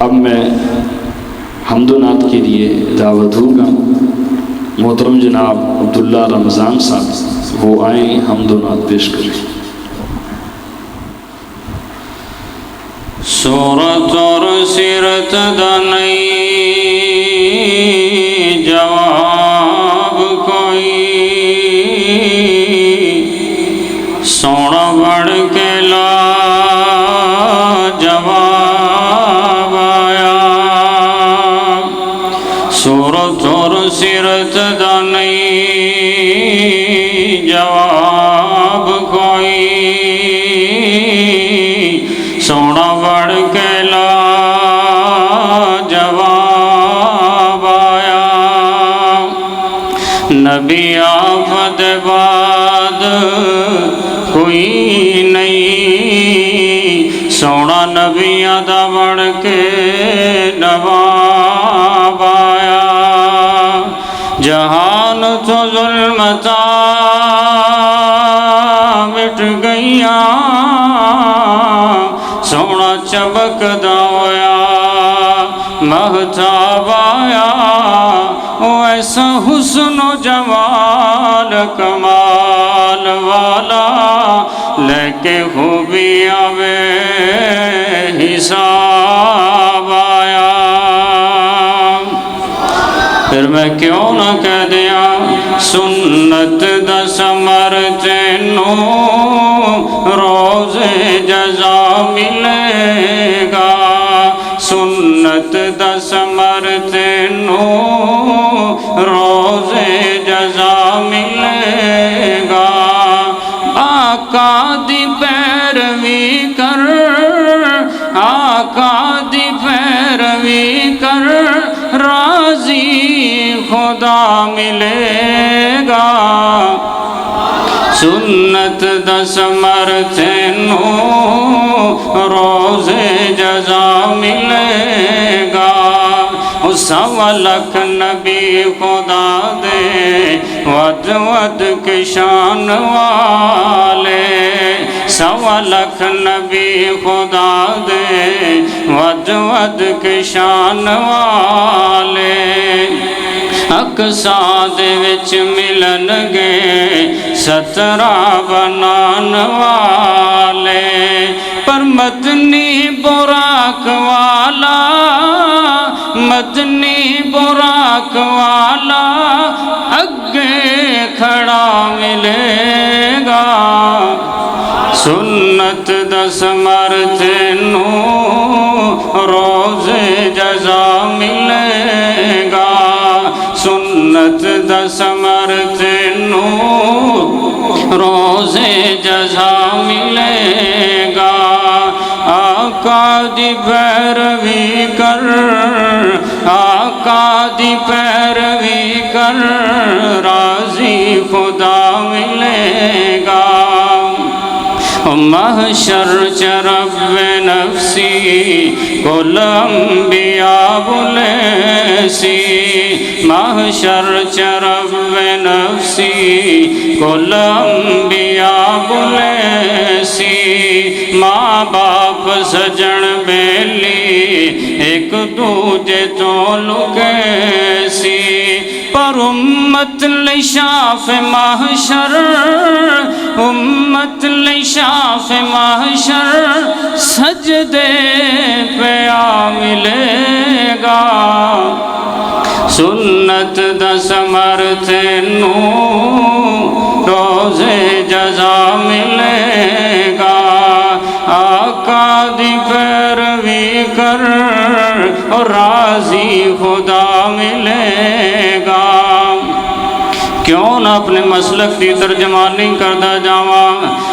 اب میں حمد و نعت کے لیے دعوت دوں گا، محترم جناب عبداللہ رمضان صاحب وہ آئیں حمد و نعت پیش کریں۔ صورت اور سیرت دا نہیں جواب کوئی، سونا بڑھ کے لا جواب آیا۔ صورت اور سیرت دا نہیں جواب کوئی، سونا بڑھ کے لا جواب آیا۔ نبی آفت بعد کوئی نہیں، سونا نبی دا بڑھ کے نواب آیا۔ جہان تو ظلمتا مٹ گئیاں، سونا چمکدا ہویا مہتاب آیا۔ ایسا حسن و جمال کمال والا، لے کے خوبی آوے حساب آیا۔ پھر میں کیوں نہ کہہ دیا سنت دا ثمر تینوں روز جزا ملے گا، سنت دا ثمر تینوں روز جزا ملے گا۔ آقا دی پیروی کر، آقا دی پیروی کر، راضی خدا ملے گا۔ سنت دا ثمر تینوں روز جزا ملے گا۔ سوا لکھ نبی خدا دے ود ود کے شان والے، سوا لکھ نبی خدا دے ود ود کے شان والے، اقصا دے وچ ملن گے 17 بنان والے، پر مدنی براق والا، مدنی براق والا اگے کھڑا ملے گا۔ سنت دا ثمر تینوں روز جزا ملے گا، سنت دا ثمر تینوں روز جزا ملے گا۔ آقا دی پیروی کر، آقا دی پیروی کر، راضی خدا ملے گا۔ محشر چرب نفسی کل انبیاء بولیسی، محشر چرب نفسی کل انبیاء بولیسی، ماں باپ سجن بیلی ایک دوجے تو لکیسی، پر امت لئی شاف محشر، امت لئی شاف محشر سجدے پہ آ ملے گا۔ سنت دا ثمر تینوں روز جزا ملے گا۔ آقا دی پیروی کر اور راضی خدا ملے گا۔ کیوں نہ اپنے مسلک دی ترجمانی کردہ جاواں،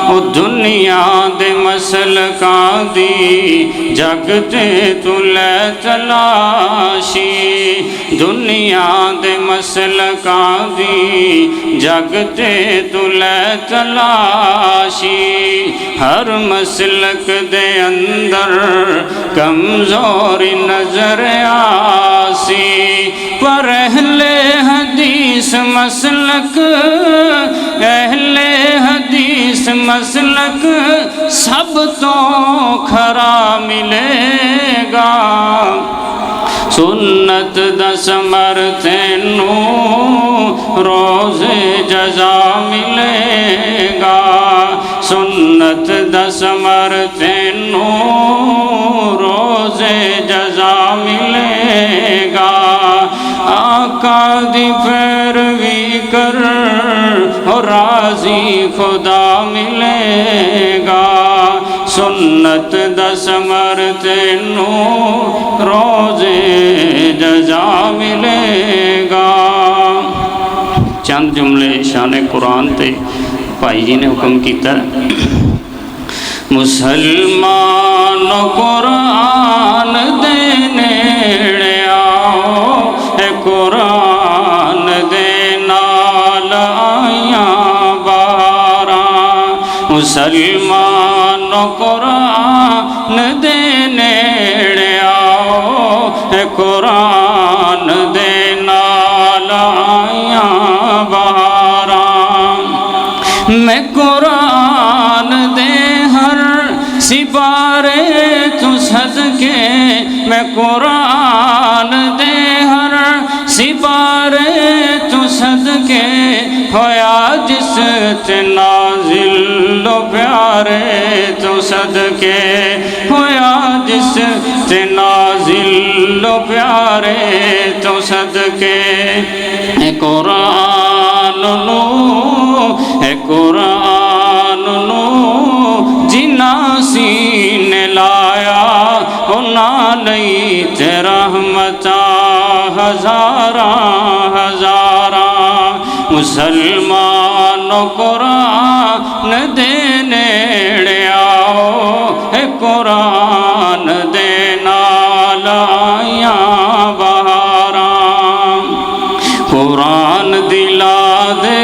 او دنیا دے مسلکاں دی جگ تے تو لے تلاشی، دنیا دے مسلکاں دی جگ تے تو لے تلاشی، ہر مسلک دے اندر کمزوری نظر آسی، پر اہل حدیث مسلک، اہل حدیث مسلک سب تو کھرا ملے گا۔ سنت دا ثمر تینوں روز جزا ملے گا سنت دا ثمر تینوں روز جزا ملے گا آقا دی پیروی کر اور راضی خدا ملے گا سنت دا ثمر تینوں روز جزا ملے گا۔ چند جملے شان قرآن تے بھائی جی نے حکم کیتا ہے مسلمان قرآن دے نیڑے آؤ اے قرآن دے نال آیاں باراں مسلمان قرآن دے نیڑے آؤ اے قرآن دے نال آیاں باراں میں قرآن دے ہر سپارے تو صدقے میں قرآن دے ہر سپارے تو صدقے ہویا جس تے نازل و پیارے تو صدقے ہویا جس تے نازل و پیارے تو صدقے اے قرآن نو اے قرآن نو جنا سینے لایا ہونا لئی تے رحمتاں ہزاراں ہزاراں مسلمان قرآن دے نیڑے آؤ اے قرآن دے نال آیاں بہاراں قرآن دلا دے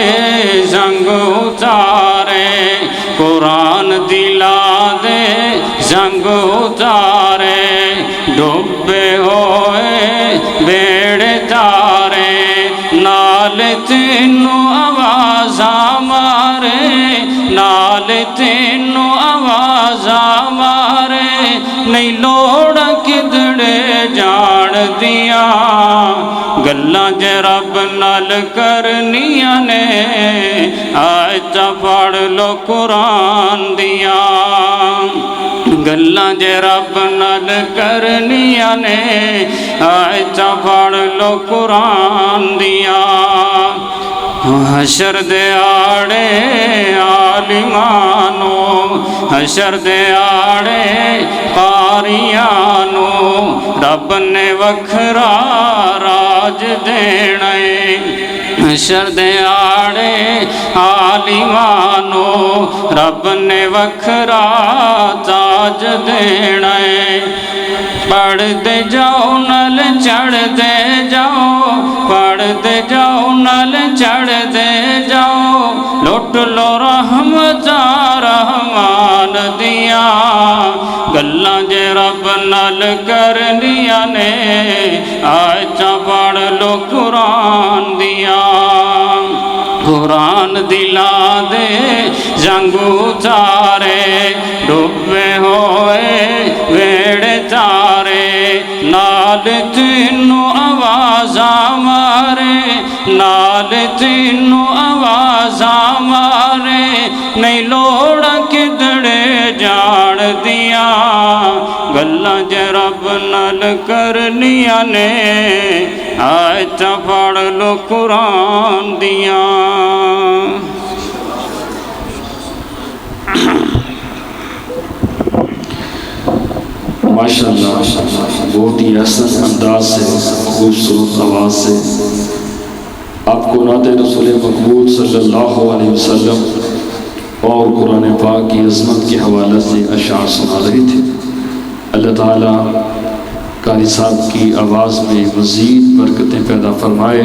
زنگ اتارے قرآن دلا دے زنگ اتارے ڈوبے ہوئے بیڑے تارے نال تینوں آوازاں مارے نال تینوں آوازاں مارے نہیں لوڑ کدڑے جان دیاں گلاں جے رب نال کرنیاں نے آیتاں پڑھ لو قرآن دیاں گلاں جے رب نال کرنیاں نے آیتاں پڑھ لو قرآن دیاں حشر دے آڑے عالمانو حشر دے آڑے قاریانو رب نے وکھرا راج دینے حشر دے آڑے عالمانو رب نے وکھرا تاج دینے پڑھ دے جاؤ نل چڑھ دے جاؤ پڑھ دے جاؤ نل چڑھ دے جاؤ لوٹ لو رحمتاں رحمان دیاں گلاں جے رب نال کرنیاں نے آیتاں پڑھ لو قرآن دیاں قرآن دلا دے زنگ اتارے ڈوبے ہوئے ویڑے تارے نال تینوں آوازاں مارے نال تینوں آوازاں مارے نہیں لوڑ کدڑے جان دیاں گلاں جے رب نال کرنیاں نے آیتاں پڑھ لو قرآن دیاں ماشاءاللہ بہت ہی حسن انداز سے خوبصورت آواز سے آپ کو نعت رسول مقبول صلی اللہ علیہ وسلم اور قرآن پاک کی عظمت کے حوالے سے اشعار سنا رہے تھے۔ اللہ تعالیٰ قاری صاحب کی آواز میں مزید برکتیں پیدا فرمائے۔